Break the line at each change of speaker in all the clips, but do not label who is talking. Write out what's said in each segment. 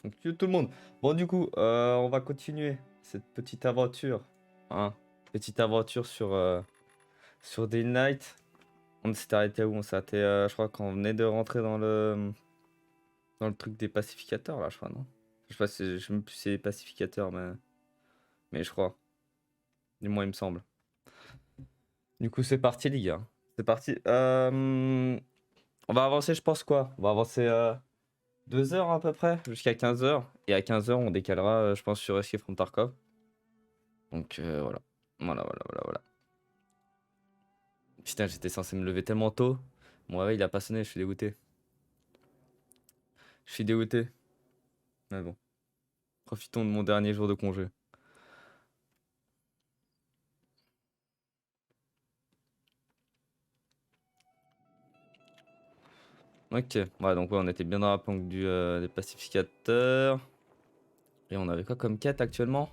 Donc yo tout le monde. Bon du coup, on va continuer cette petite aventure. Hein. Petite aventure sur Day Night. On s'était arrêté où? On s'est arrêté, je crois qu'on venait de rentrer dans le truc des pacificateurs là, je crois, non? Je sais pas si je sais même plus si c'est les pacificateurs, mais je crois. Du moins il me semble. Du coup c'est parti les gars. C'est parti. On va avancer je pense quoi? On va avancer 2 heures à peu près, jusqu'à 15 heures. Et à 15 heures on décalera, je pense, sur Escape from Tarkov. Donc voilà. Voilà. Putain, j'étais censé me lever tellement tôt. Mon réveil il a pas sonné, je suis dégoûté. Je suis dégoûté. Mais bon, profitons de mon dernier jour de congé. Ok, ouais, donc ouais, on était bien dans la planque des pacificateurs. Et on avait quoi comme quête actuellement?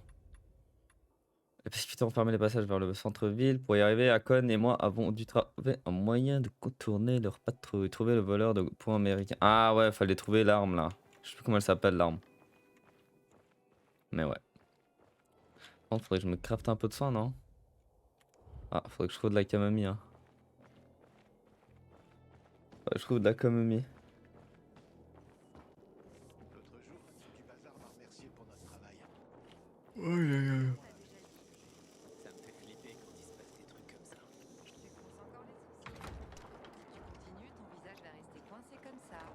Les pacificateurs ont fermé les passages vers le centre-ville. Pour y arriver, Akon et moi avons dû trouver un moyen de contourner leur patrouille. Trouver le voleur de points américains. Ah ouais, fallait trouver l'arme là. Je sais plus comment elle s'appelle l'arme. Mais ouais. Bon, faudrait que je me crafte un peu de soin, non? Ah, faudrait que je trouve de la camomille. Hein. Ouais, je trouve de la camomille.
L'autre jour, un type du bazar m'a remercié pour notre travail. Ça me fait flipper quand il se passe des trucs comme ça.
Tu creuses encore les sourcils. Si tu continues, ton visage va rester coincé comme ça.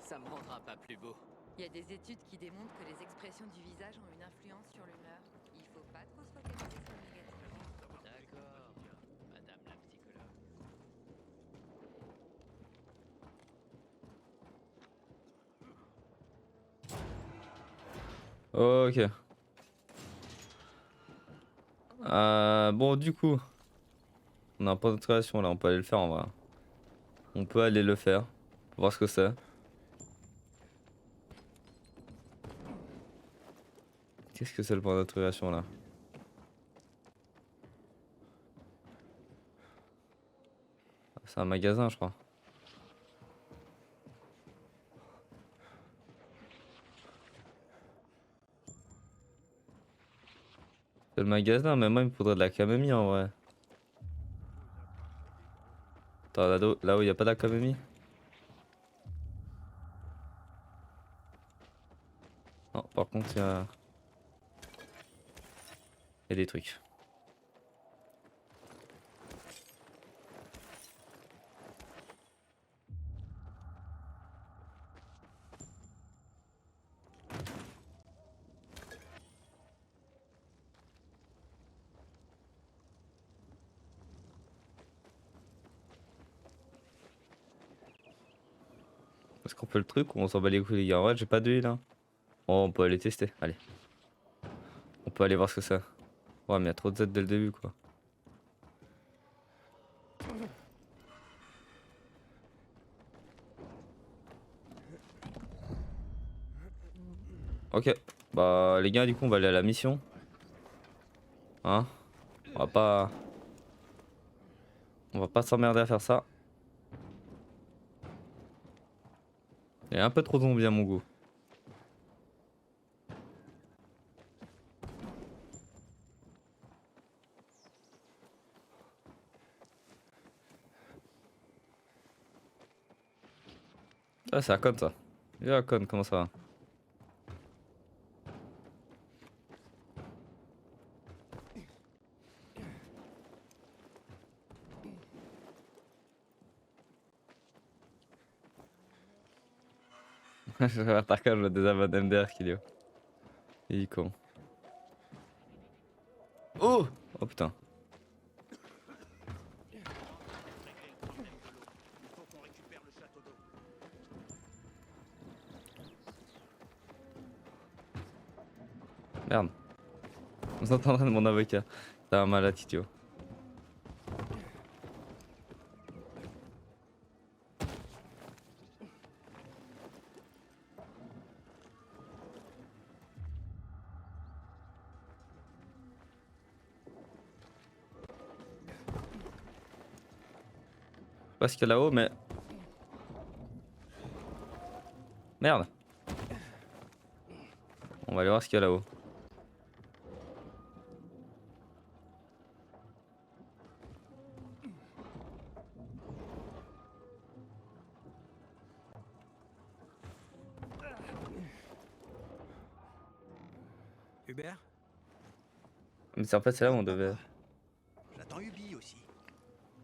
Ça me rendra pas plus beau.
Il y a des études qui démontrent que les expressions du visage ont une influence sur l'humeur. Il faut pas trop se focaliser sur le négatif.
D'accord, madame la psychologue.
Ok. Bon, du coup, on a un point d'exclamation là, on peut aller le faire en vrai. On peut aller le faire. Pour voir ce que c'est. Qu'est-ce que c'est le point d'interrogation là? C'est un magasin, je crois. C'est le magasin, mais moi il me faudrait de la camomille en vrai. Attends, là où il y a pas de la camomille? Non, par contre, il y a des trucs. Est-ce qu'on fait le truc ou on s'en bat les couilles les gars? En vrai, j'ai pas d'huile là. Oh, on peut aller tester, allez. On peut aller voir ce que c'est. Ouais, mais il y a trop de Z dès le début quoi. Ok, bah les gars, du coup, on va aller à la mission. Hein? On va pas. On va pas s'emmerder à faire ça. Il y a un peu trop de zombies à mon goût. Ah, c'est Akon ça. Et Akon, comment ça va? Je vais attaquer le désabonné MDR qu'il est. Il est con. Oh! Oh putain.
Régler le problème de l'eau. Il faut qu'on récupère le château d'eau.
Merde. Vous entendrez de mon avocat. T'as un malade idiot. Pas ce qu'il y a là-haut, mais. Merde. On va aller voir ce qu'il y a là-haut.
Hubert?
Mais c'est en fait c'est là où on devait.
J'attends Ubi aussi.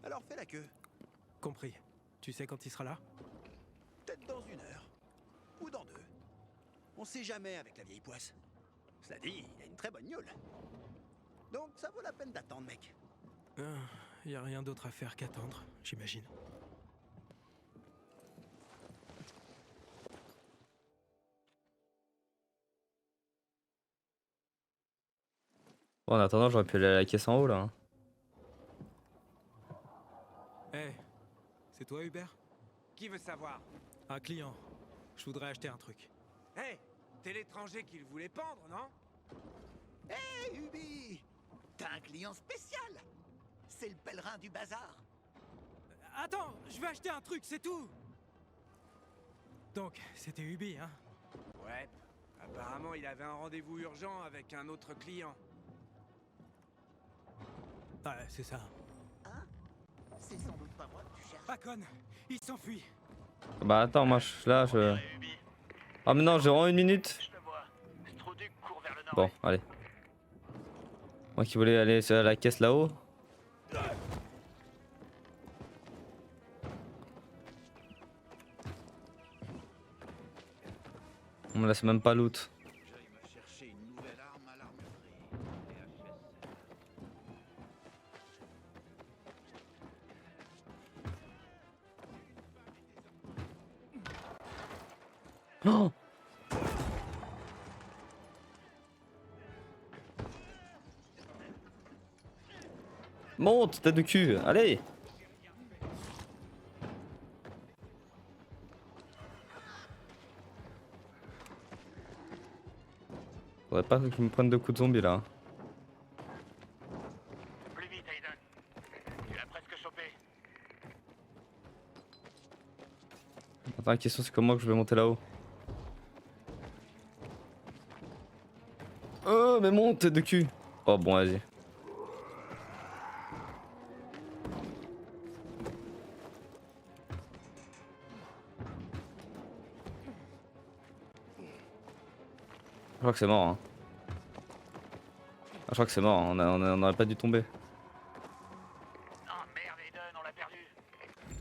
Alors fais la queue.
Compris. Tu sais quand il sera là?
Peut-être dans 1 heure. Ou dans 2. On sait jamais avec la vieille poisse. Cela dit, il a une très bonne gueule. Donc ça vaut la peine d'attendre, mec.
Y a rien d'autre à faire qu'attendre, j'imagine.
Bon, en attendant, j'aurais pu aller à la caisse en haut là. Hein.
Eh, c'est toi Hubert?
Qui veut savoir?
Un client. Je voudrais acheter un truc.
Hé, t'es l'étranger qui le voulait pendre, non?
Hé, Ubi! T'as un client spécial! C'est le pèlerin du bazar.
Attends, je vais acheter un truc, c'est tout! Donc, c'était Ubi, hein?
Ouais. Apparemment, il avait un rendez-vous urgent avec un autre client.
Ouais, c'est ça.
Hein? C'est sans doute pas moi que tu cherches.
Bacon, il s'enfuit.
Bah attends, moi là je. Ah mais non, j'ai vraiment 1 minute.
Je te vois. Struduk court vers le nord.
Bon, allez. Moi qui voulais aller à la caisse là-haut. On me laisse même pas loot.
J'aille me chercher une nouvelle arme à l'armurerie.
Oh monte, tête de cul, allez. Faudrait pas que je me prenne de coups de zombie là.
Plus vite, Aiden. Tu l'as presque chopé.
Attends, la question c'est comment que je vais monter là-haut. Oh mais monte, tête de cul. Oh bon, vas-y. Je crois que c'est mort. Hein. Ah, je crois que c'est mort, hein. On aurait pas dû tomber.
Oh merde, Aiden, on l'a perdu.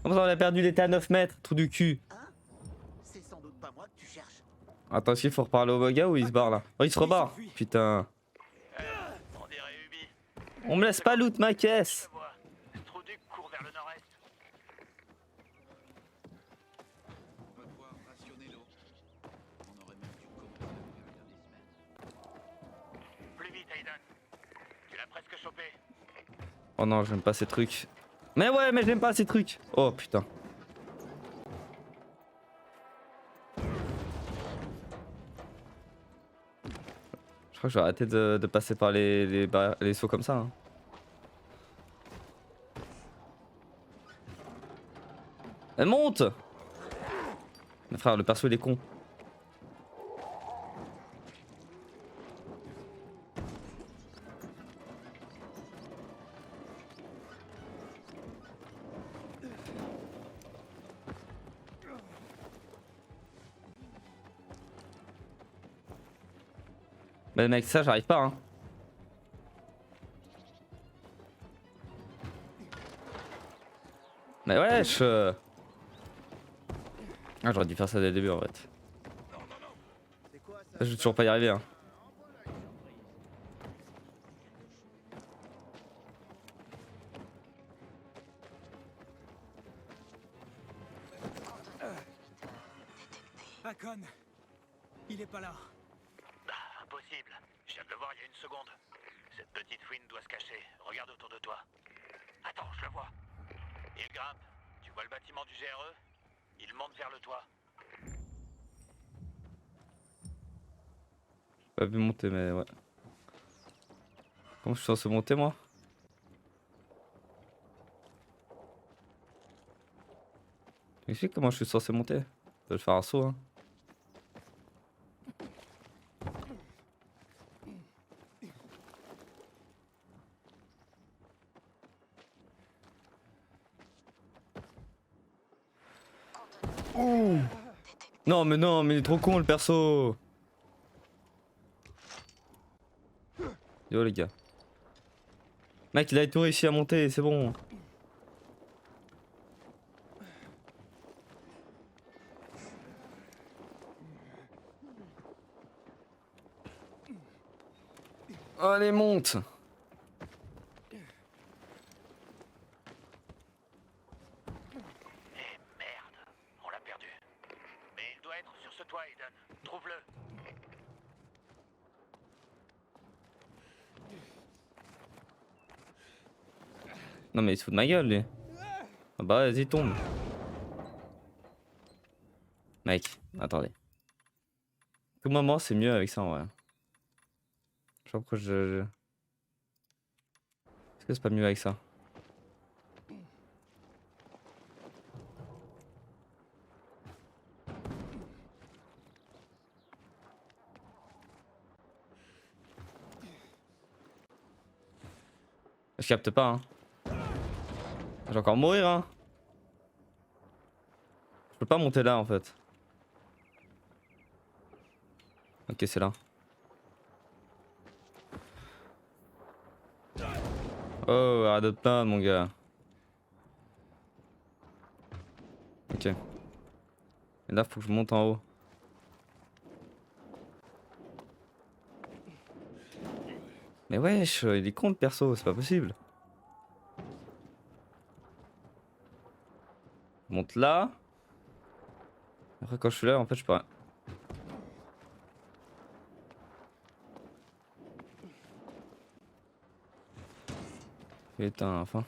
Comment ça on a perdu, il était à 9 mètres, trou du cul.
Hein? C'est sans doute pas moi que tu cherches.
Attends, est-ce qu'il faut reparler au gars ou il se barre là? Oh, il se rebarre. Putain.
On dirait Ubi.
On me laisse pas loot ma caisse.
Je te vois. Struduk court vers le nord-est.
On va devoir rationner l'eau. On aurait même dû commander depuis bien des semaines.
Plus vite, Aiden. Tu l'as presque chopé.
Oh non, j'aime pas ces trucs. Mais ouais, mais j'aime pas ces trucs. Oh putain. Je crois que je vais arrêter de passer par les sauts comme ça. Hein. Elle monte. Mais frère, le perso il est con. Mais mec, ça j'arrive pas hein. Mais wesh Ah j'aurais dû faire ça dès le début en fait.
C'est quoi ça?
Je vais toujours pas y arriver hein.
Bacon, il est pas là.
Impossible. Je viens de le voir il y a 1 seconde. Cette petite fouine doit se cacher. Regarde autour de toi. Attends, je le vois. Il grimpe. Tu vois le bâtiment du GRE? Il monte vers le toit.
J'ai pas vu monter mais ouais. Comment je suis censé monter moi? Explique comment je suis censé monter. Je vais faire un saut hein. Ouh. Non, mais il est trop con le perso. Yo, les gars. Mec, il a tout réussi à monter, c'est bon. Allez, monte.
Eh merde, on l'a perdu. Mais il doit être sur ce toit, Aiden. Trouve-le.
Non, mais il se fout de ma gueule, lui. Ah bah, vas-y, tombe. Mec, attendez. Tout moment, c'est mieux avec ça, en vrai. Je sais pas pourquoi Est-ce que c'est pas mieux avec ça? Je capte pas, hein. Je vais encore mourir, hein. Je peux pas monter là, en fait. Ok, c'est là. Oh, arrête de te plaindre, mon gars. Ok. Et là, faut que je monte en haut. Mais wesh, il est con le perso, c'est pas possible. Je monte là. Après, quand je suis là, en fait, je peux rien. Putain, enfin.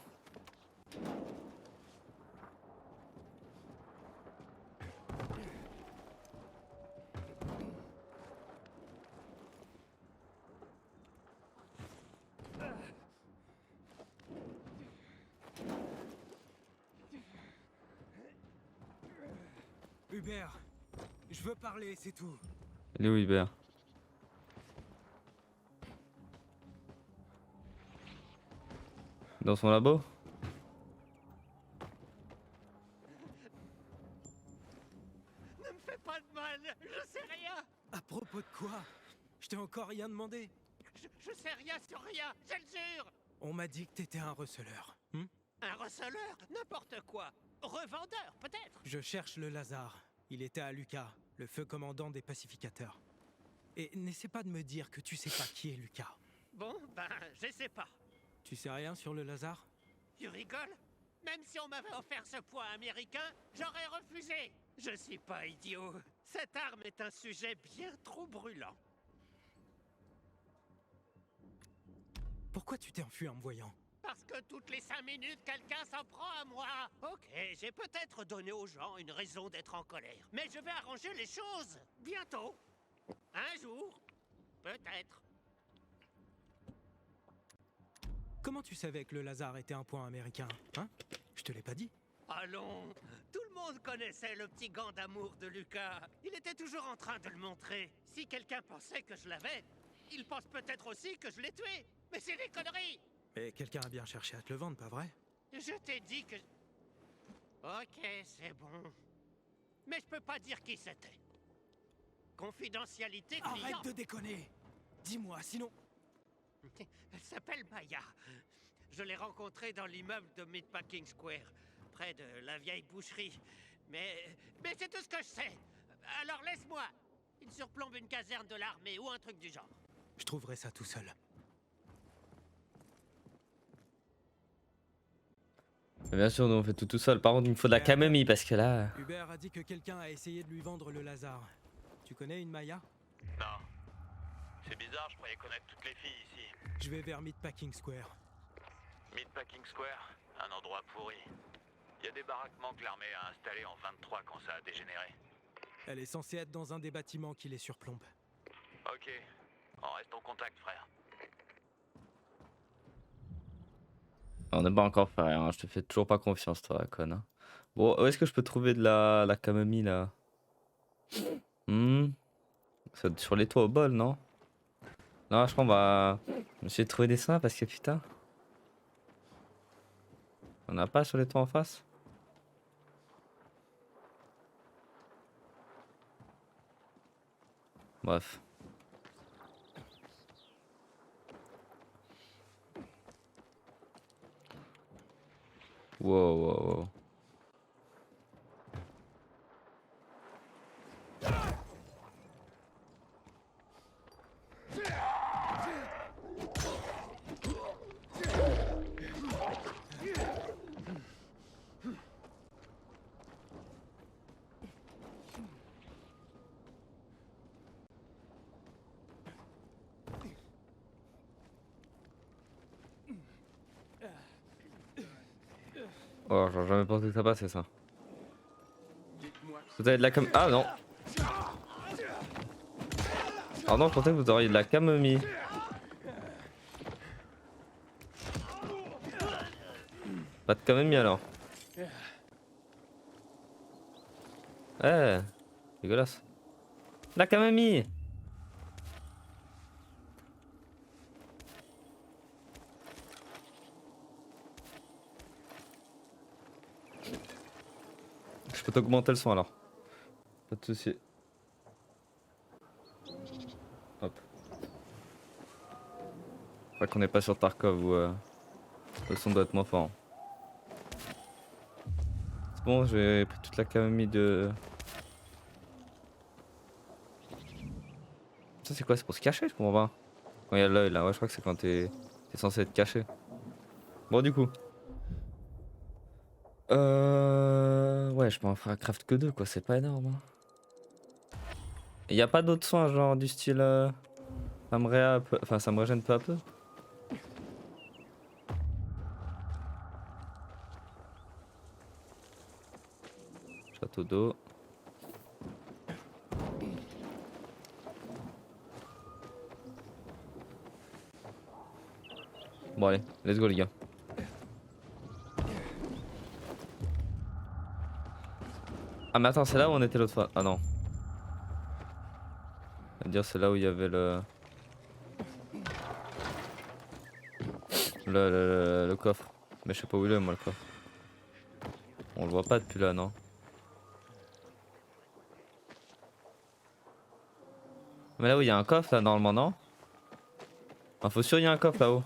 Hubert, je veux parler, c'est tout.
Il est où, Hubert? Dans son labo?
Ne me fais pas de mal, je sais rien.
À propos de quoi? Je t'ai encore rien demandé.
Je sais rien sur rien, je le jure.
On m'a dit que t'étais un receleur.
Un receleur, n'importe quoi. Revendeur, peut-être.
Je cherche le Lazare. Il était à Lucas, le feu commandant des pacificateurs. Et n'essaie pas de me dire que tu sais pas qui est Lucas.
Bon, ben, je sais pas.
Tu sais rien sur le Lazare?
Tu rigoles? Même si on m'avait offert ce poids américain, j'aurais refusé. Je suis pas idiot. Cette arme est un sujet bien trop brûlant.
Pourquoi tu t'es enfui en me voyant?
Parce que toutes les 5 minutes, quelqu'un s'en prend à moi. Ok, j'ai peut-être donné aux gens une raison d'être en colère. Mais je vais arranger les choses. Bientôt. Un jour. Peut-être.
Comment tu savais que le Lazare était un point américain, hein? Je te l'ai pas dit.
Allons. Tout le monde connaissait le petit gant d'amour de Lucas. Il était toujours en train de le montrer. Si quelqu'un pensait que je l'avais, il pense peut-être aussi que je l'ai tué. Mais c'est des conneries.
Mais quelqu'un a bien cherché à te le vendre, pas vrai?
Je t'ai dit que... Ok, c'est bon. Mais je peux pas dire qui c'était. Confidentialité client.
Arrête de déconner! Dis-moi, sinon...
Elle s'appelle Maya. Je l'ai rencontrée dans l'immeuble de Meatpacking Square, près de la vieille boucherie. Mais c'est tout ce que je sais. Alors laisse-moi. Il surplombe une caserne de l'armée ou un truc du genre.
Je trouverai ça tout seul.
Bien sûr, nous on fait tout seul. Par contre, il me faut de la camomille parce que là.
Hubert a dit que quelqu'un a essayé de lui vendre le Lazare. Tu connais une Maya?
Non. C'est bizarre, je croyais connaître toutes les filles ici.
Je vais vers Meatpacking Square.
Meatpacking Square, un endroit pourri. Il y a des baraquements que l'armée a installés en 23 quand ça a dégénéré.
Elle est censée être dans un des bâtiments qui les surplombe.
Ok, on reste en contact, frère.
On n'est pas encore frère, hein. Je te fais toujours pas confiance, toi, con. Hein. Bon, où est-ce que je peux trouver de la camomille là? C'est sur les toits au bol, non? Non, je crois qu'on va essayer de trouver des seins parce que putain. On n'a pas sur les toits en face? Bref. Wow, wow, wow. Oh, j'aurais jamais pensé que ça passait ça. Vous avez de la cam... Ah non. Ah non, je pensais que vous auriez de la camomille. Pas de camomille alors. Eh, dégueulasse. La camomille. Je peux t'augmenter le son alors. Pas de soucis. Hop. C'est vrai qu'on n'est pas sur Tarkov où le son doit être moins fort. C'est bon, j'ai pris toute la camomille de... Ça c'est quoi? C'est pour se cacher? Je comprends pas. Quand il y a l'œil là, ouais je crois que c'est quand t'es censé être caché. Bon du coup. Ouais, je peux en faire craft que 2 quoi, c'est pas énorme. Hein. Y a pas d'autres soins genre du style ça me enfin ça me régène peu à peu. Château d'eau. Bon allez, let's go les gars. Ah mais attends, c'est là où on était l'autre fois. Ah non. On va dire c'est là où il y avait le coffre. Mais je sais pas où il est moi le coffre. On le voit pas depuis là non. Mais là où il y a un coffre là normalement non. Ah, faut sûr il y a un coffre là-haut.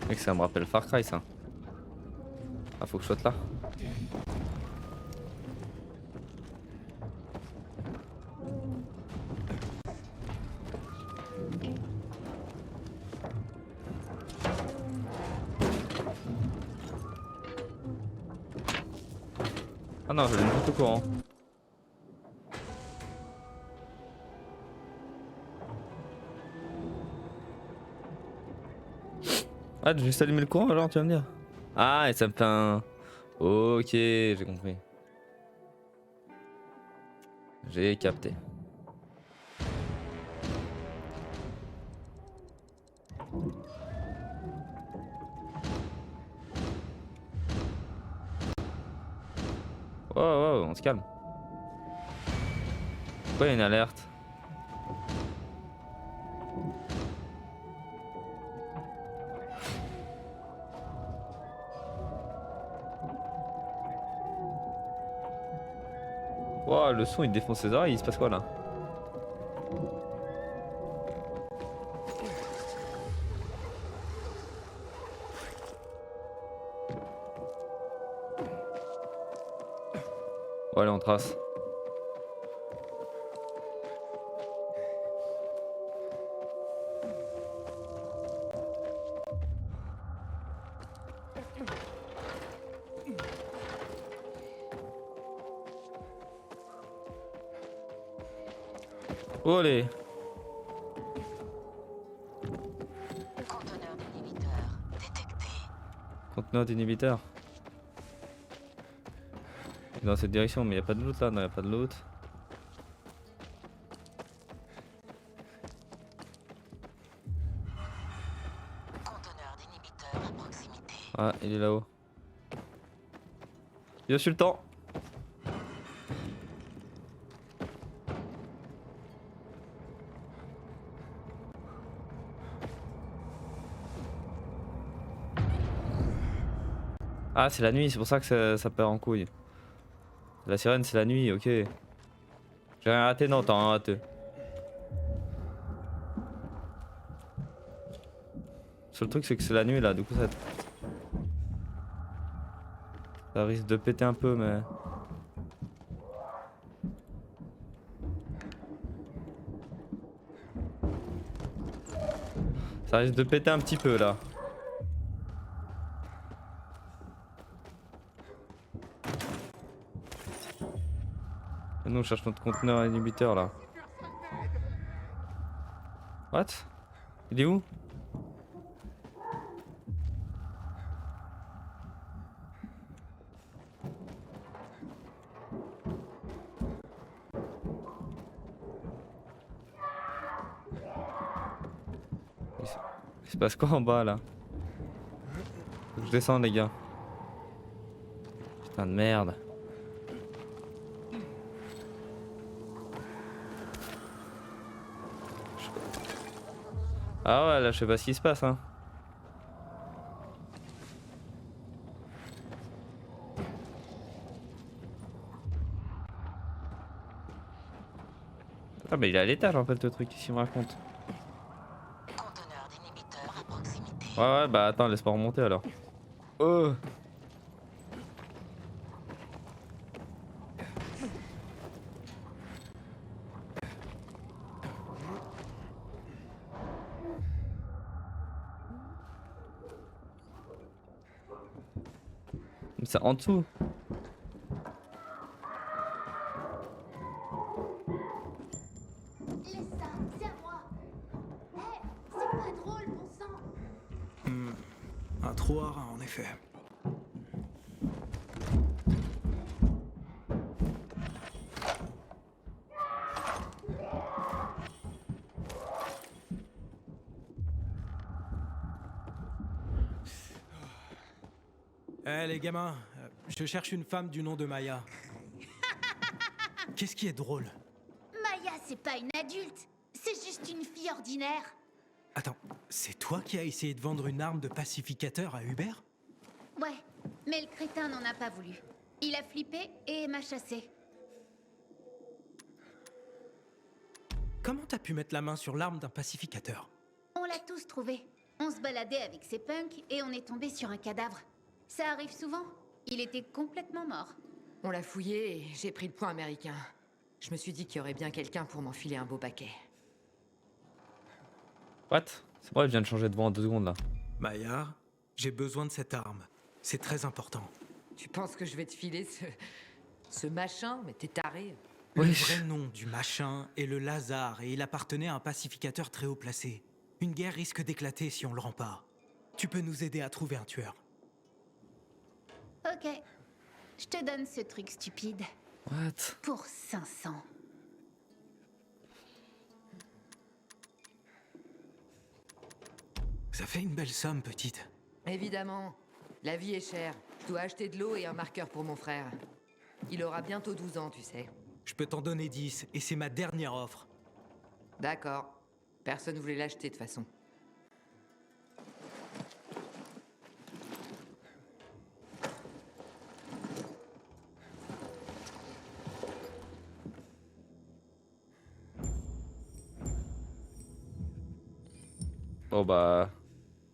Mec ça me rappelle Far Cry ça. Ah faut que je saute là. Ah non, je l'ai tout au courant. Ah, j'ai juste allumé le courant alors, tu vas me dire. Ah, et ça me fait un... Ok, j'ai compris. J'ai capté. Oh, oh, on se calme. Pourquoi il y a une alerte? Wow, le son il défonce ses oreilles, il se passe quoi là? Oh, allez, on trace. Oh, allez.
Conteneur d'inhibiteur détecté.
Conteneur d'inhibiteur. Dans cette direction, mais y a pas de loot là, non, y a pas de loot.
Conteneur d'inhibiteur à proximité.
Ah, il est là-haut. Yo, Sultan. Ah, c'est la nuit, c'est pour ça que ça part en couille. La sirène, c'est la nuit, ok. J'ai rien raté, non, t'as rien raté. Seul truc, c'est que c'est la nuit là, du coup ça risque de péter un peu, mais. Ça risque de péter un petit peu là. Et nous on cherche notre conteneur inhibiteur là. What? Il est où? Il se passe quoi en bas là? Faut que je descende les gars. Putain de merde. Ah ouais là je sais pas ce qui se passe hein. Ah mais il est à l'étage en fait le truc, qu'est-ce qu'il me raconte?
Conteneur d'inhibiteur à proximité.
Ouais bah attends laisse-moi remonter alors. Oh. C'est en dessous.
Laisse ça, c'est à moi. Hé, c'est pas drôle, bon sang.
Un trou à rein, en effet. Eh les gamins, je cherche une femme du nom de Maya. Qu'est-ce qui est drôle?
Maya, c'est pas une adulte. C'est juste une fille ordinaire.
Attends, c'est toi qui as essayé de vendre une arme de pacificateur à Hubert?
Ouais, mais le crétin n'en a pas voulu. Il a flippé et m'a chassé.
Comment t'as pu mettre la main sur l'arme d'un pacificateur?
On l'a tous trouvé. On se baladait avec ses punks et on est tombé sur un cadavre. Ça arrive souvent. Il était complètement mort.
On l'a fouillé et j'ai pris le point américain. Je me suis dit qu'il y aurait bien quelqu'un pour m'enfiler un beau paquet.
What? C'est vrai, il vient de changer de voix en 2 secondes là.
Maya, j'ai besoin de cette arme. C'est très important.
Tu penses que je vais te filer ce machin? Mais t'es taré.
Le
Oui.
vrai nom du machin est le Lazare et il appartenait à un pacificateur très haut placé. Une guerre risque d'éclater si on le rend pas. Tu peux nous aider à trouver un tueur.
Ok. Je te donne ce truc stupide.
What?
Pour 500.
Ça fait une belle somme, petite.
Évidemment. La vie est chère. Je dois acheter de l'eau et un marqueur pour mon frère. Il aura bientôt 12 ans, tu sais.
Je peux t'en donner 10 et c'est ma dernière offre.
D'accord. Personne voulait l'acheter de toute façon.
Oh bah.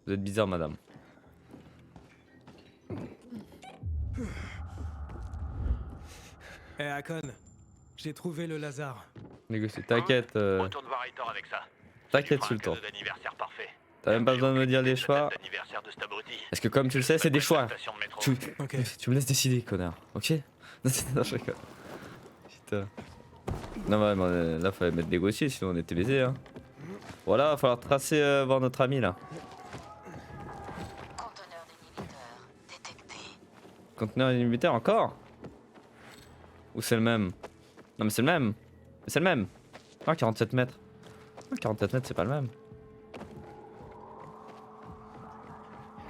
Vous êtes bizarre madame.
Eh Hakon, j'ai trouvé le Lazare.
Négocier, t'inquiète.
Retourne voir Hector avec ça.
T'inquiète,
Tu feras un
Sultan.
cadeau d'anniversaire parfait.
T'as même pas besoin de me dire les choix.
Date d'anniversaire de cet abruti.
Parce que comme tu le sais, c'est des choix.
Station de métro.
Tu,
Ok.
tu me laisses décider, connard. Ok? Non, je rigole. Putain. Non, ouais, mais là, fallait mettre négocier, sinon on était baisés. Hein. Voilà, va falloir tracer voir notre ami là.
Conteneur d'inhibiteur détecté.
Conteneur inhibiteur encore? Ou c'est le même? Non, mais c'est le même. Mais c'est le même. Ah, 47 mètres. Ah, 47 mètres, c'est pas le même.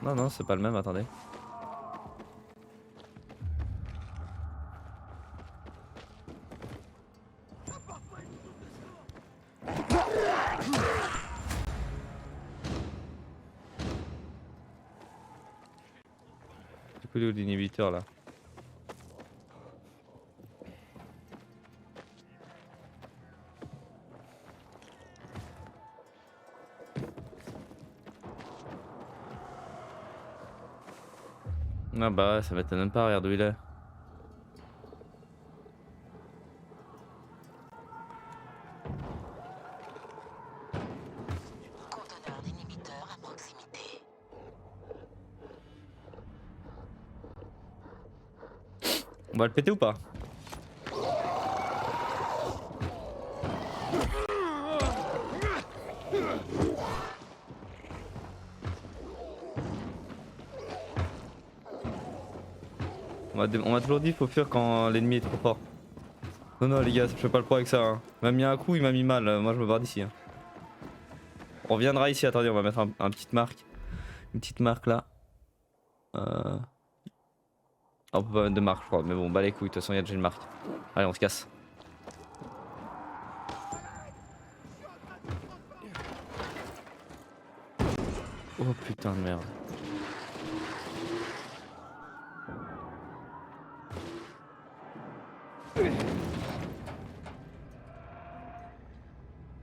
Non, non, c'est pas le même, attendez. coup, il est où l'inhibiteur là? Ah bah ouais, ça m'étonne même pas, regarde où il est.
Conteneur d'inhibiteur à proximité.
On va le péter ou pas? On m'a toujours dit qu'il faut fuir quand l'ennemi est trop fort. Non, non, les gars, je fais pas le pro avec ça. Hein. Il m'a mis un coup, il m'a mis mal. Moi, je me barre d'ici. Hein. On reviendra ici. Attendez, on va mettre un petite marque. Une petite marque là. Ah, on peut pas mettre de marque, je crois. Mais bon, bah les couilles. De toute façon, il y a déjà une marque. Allez, on se casse. Oh putain de merde.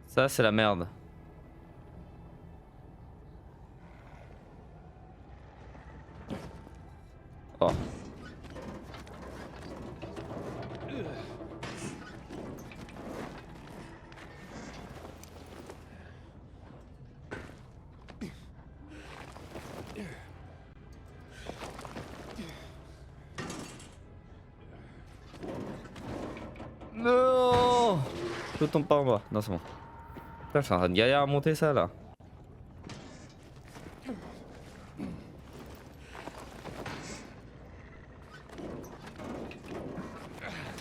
Ça, c'est la merde. Oh. Non! Je tombe pas en bas. Non, c'est bon. Putain, je suis en train de galérer à monter ça là.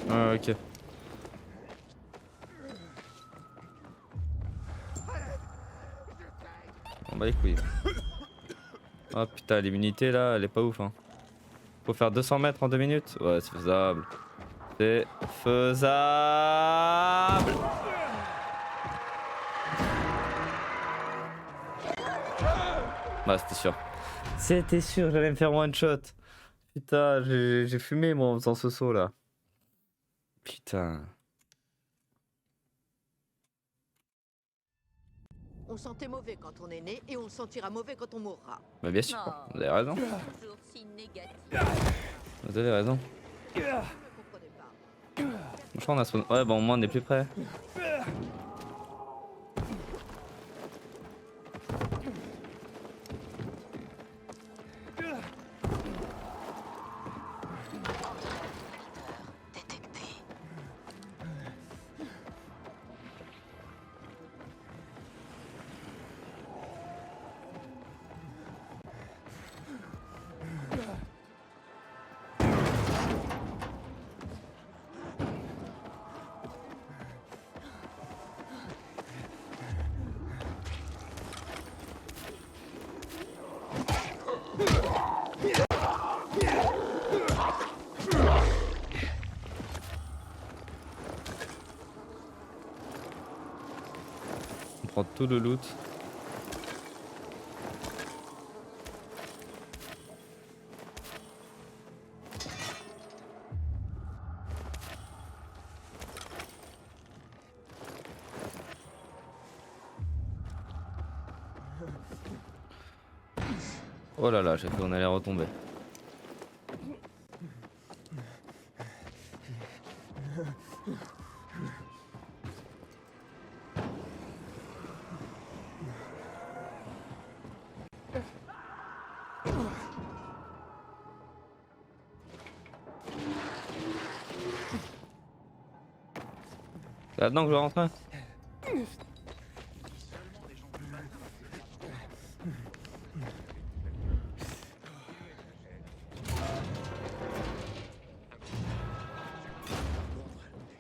Ah, ok. On bat les couilles. Oh putain, l'immunité là, elle est pas ouf. Hein. Faut faire 200 mètres en 2 minutes? Ouais, c'est faisable. C'est faisable. Bah, c'était sûr. C'était sûr, j'allais me faire one shot. Putain, j'ai fumé moi en faisant ce saut là. Putain.
On sentait mauvais quand on est né et on se sentira mauvais quand on mourra.
Bah bien sûr, vous avez raison.
Toujours si négatif.
Vous avez raison.
Vous ne comprenez pas.
Franchement, on a spawn. Ouais, bon, au moins on est plus près.
Détecté.
On prend tout le loot. Oh là là, j'ai cru qu'on allait retomber. C'est là-dedans que je vais rentrer?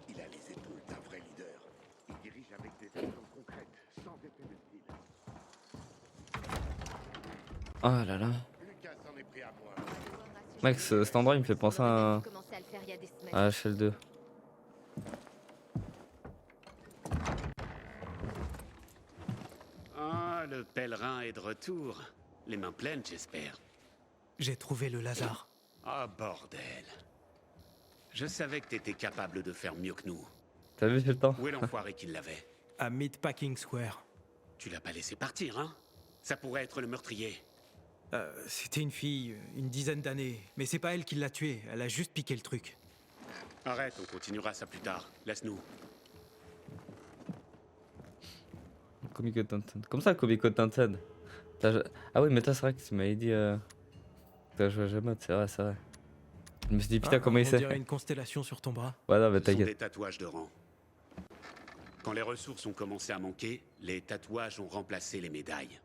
Il a les épaules d'un vrai leader. Il dirige avec des actions concrètes, sans effet de style.
Oh là là.
Lucas s'en est pris à moi.
Mec, cet endroit il me fait penser à
Commencé à le faire il y a des semaines.
HL2.
Ah, le pèlerin est de retour. Les mains pleines, j'espère.
J'ai trouvé le Lazare.
Ah, bordel. Je savais que t'étais capable de faire mieux que nous.
T'as vu, j'ai le temps.
Où est l'enfoiré qui l'avait?
À Meatpacking Square.
Tu l'as pas laissé partir, hein? Ça pourrait être le meurtrier.
C'était une fille, une dizaine d'années. Mais c'est pas elle qui l'a tuée, elle a juste piqué le truc.
Arrête, on continuera ça plus tard. Laisse-nous.
Comico Tintin. Comme ça, Comico Tintin. Ah oui, mais toi, c'est vrai que tu m'avais dit. T'as joué à Jamod, c'est vrai, c'est vrai. Je me suis dit, putain, comment il
On
sait.
dirait une constellation sur ton bras.
Ouais, non, mais
Ce sont des
t'inquiète.
tatouages de rang. Quand les ressources ont commencé à manquer, les tatouages ont remplacé les médailles.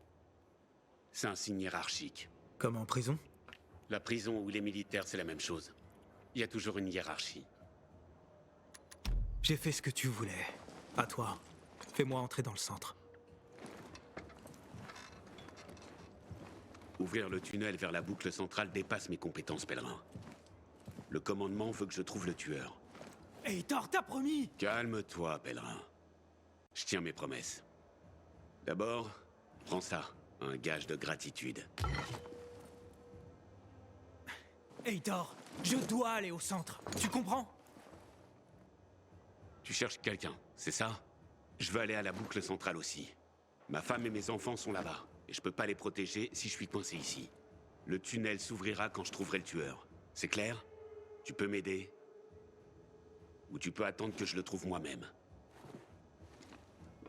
C'est un signe hiérarchique.
Comme en prison?
La prison ou les militaires, c'est la même chose. Il y a toujours une hiérarchie.
J'ai fait ce que tu voulais. À toi. Fais-moi entrer dans le centre.
Ouvrir le tunnel vers la boucle centrale dépasse mes compétences, pèlerin. Le commandement veut que je trouve le tueur.
Hey, Thor, t'as promis!
Calme-toi, pèlerin. Je tiens mes promesses. D'abord, prends ça, un gage de gratitude.
Hey, Thor, je dois aller au centre. Tu comprends?
Tu cherches quelqu'un, c'est ça? Je veux aller à la boucle centrale aussi. Ma femme et mes enfants sont là-bas, et je peux pas les protéger si je suis coincé ici. Le tunnel s'ouvrira quand je trouverai le tueur. C'est clair? Tu peux m'aider? Ou tu peux attendre que je le trouve moi-même.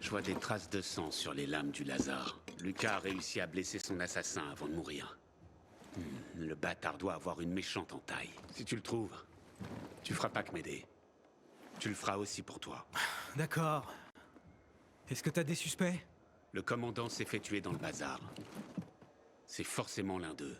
Je vois des traces de sang sur les lames du Lazare. Lucas a réussi à blesser son assassin avant de mourir. Le bâtard doit avoir une méchante entaille. Si tu le trouves, tu feras pas que m'aider. Tu le feras aussi pour toi.
D'accord. Est-ce que t'as des suspects?
Le commandant s'est fait tuer dans le bazar. C'est forcément l'un d'eux.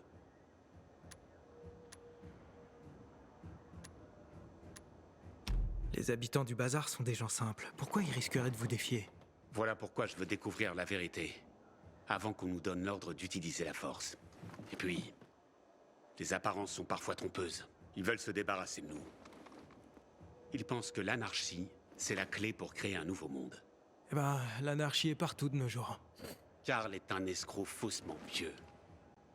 Les habitants du bazar sont des gens simples. Pourquoi ils risqueraient de vous défier?
Voilà pourquoi je veux découvrir la vérité, avant qu'on nous donne l'ordre d'utiliser la force. Et puis, les apparences sont parfois trompeuses. Ils veulent se débarrasser de nous. Ils pensent que l'anarchie, c'est la clé pour créer un nouveau monde.
Eh ben, l'anarchie est partout de nos jours.
Karl est un escroc faussement pieux.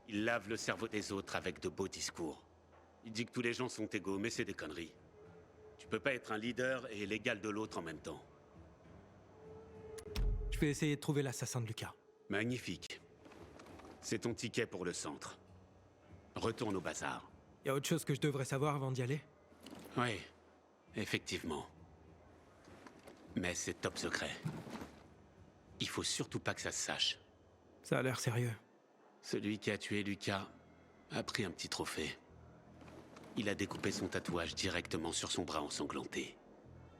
Il lave le cerveau des autres avec de beaux discours. Il dit que tous les gens sont égaux, mais c'est des conneries. Tu peux pas être un leader et l'égal de l'autre en même temps.
Je vais essayer de trouver l'assassin de Lucas.
Magnifique. C'est ton ticket pour le centre. Retourne au bazar.
Y a autre chose que je devrais savoir avant d'y aller?
Oui, effectivement. Mais c'est top secret. Il faut surtout pas que ça se sache.
Ça a l'air sérieux.
Celui qui a tué Lucas a pris un petit trophée. Il a découpé son tatouage directement sur son bras ensanglanté.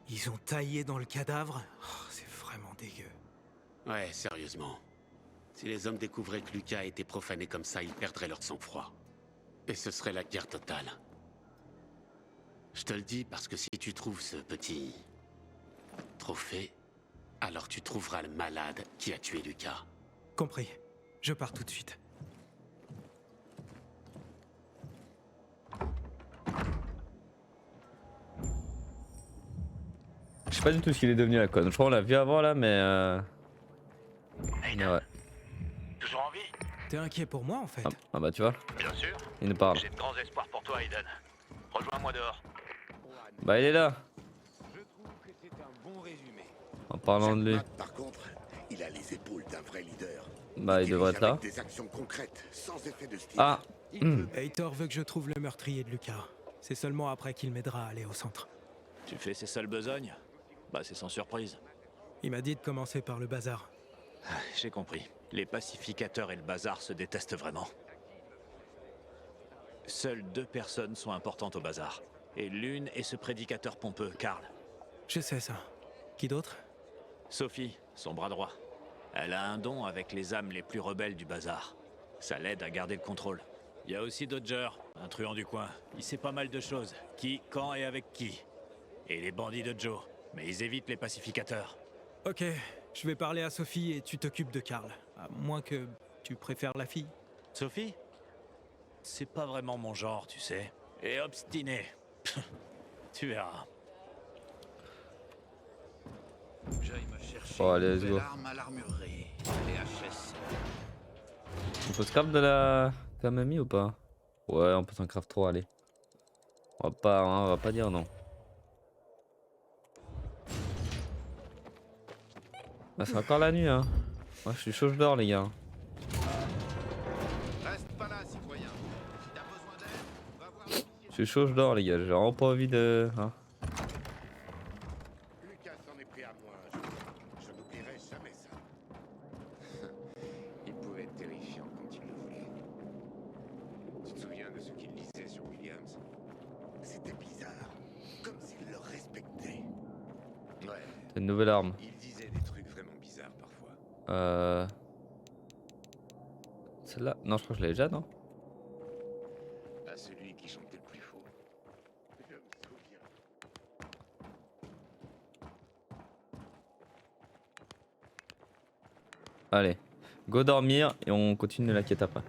Ils ont taillé dans le cadavre? Oh, c'est vraiment dégueu.
Ouais, sérieusement. Si les hommes découvraient que Lucas a été profané comme ça, ils perdraient leur sang-froid. Et ce serait la guerre totale. Je te le dis parce que si tu trouves ce petit trophée, alors tu trouveras le malade qui a tué Lucas.
Compris. Je pars tout de suite.
Je sais pas du tout ce qu'il est devenu la conne. Je crois qu'on l'a vu avant là, mais. Mais ouais.
Toujours en vie?
T'es inquiet pour moi en fait?
Ah bah tu vois,
Bien sûr.
il nous parle.
J'ai de grands espoirs pour toi, Aiden. Rejoins-moi dehors.
Bah il est là.
Je trouve que c'est un bon résumé.
En parlant de lui.
Matt, par contre, il a les épaules d'un vrai leader.
Bah il devrait être là.
Avec des actions concrètes, sans effet de style.
Ah.
Heitor veut que je trouve le meurtrier de Lucas. C'est seulement après qu'il m'aidera à aller au centre.
Tu fais ces seules besognes? Bah c'est sans surprise.
Il m'a dit de commencer par le bazar.
J'ai compris. Les pacificateurs et le bazar se détestent vraiment. Seules 2 personnes sont importantes au bazar. Et l'une est ce prédicateur pompeux, Karl.
Je sais ça. Qui d'autre?
Sophie, son bras droit. Elle a un don avec les âmes les plus rebelles du bazar. Ça l'aide à garder le contrôle. Il y a aussi Dodger, un truand du coin. Il sait pas mal de choses. Qui, quand et avec qui. Et les bandits de Joe. Mais ils évitent les pacificateurs.
Ok, je vais parler à Sophie et tu t'occupes de Karl. À moins que tu préfères la fille.
Sophie? C'est pas vraiment mon genre, tu sais. Et obstiné. Tu verras.
J'aille me chercher
Bon, allez,
une
let's
nouvelle
go.
arme à l'armurerie. Les HS.
On peut scrap de la mamie ou pas? Ouais, on peut s'en craft 3, allez. On va pas dire non. Bah, c'est encore la nuit, hein. Moi, je suis chaud, je dors, les gars.
Reste pas là, citoyen. Si t'as besoin d'aide, va voir.
Je suis chaud, je dors, les gars. J'ai vraiment pas envie de. Hein.
Lucas s'en est pris à moi. Je n'oublierai jamais ça. Il pouvait être terrifiant quand il le voulait. Tu te souviens de ce qu'il disait sur Williams? C'était bizarre. Comme s'il le respectait. Ouais.
C'est une nouvelle arme.
Il disait des trucs vraiment bizarres parfois.
Celle-là. Non, je crois que je l'ai déjà, non?
À celui qui chantait le plus faux. Je me souviens.
Allez. Go dormir et on continue la quête après.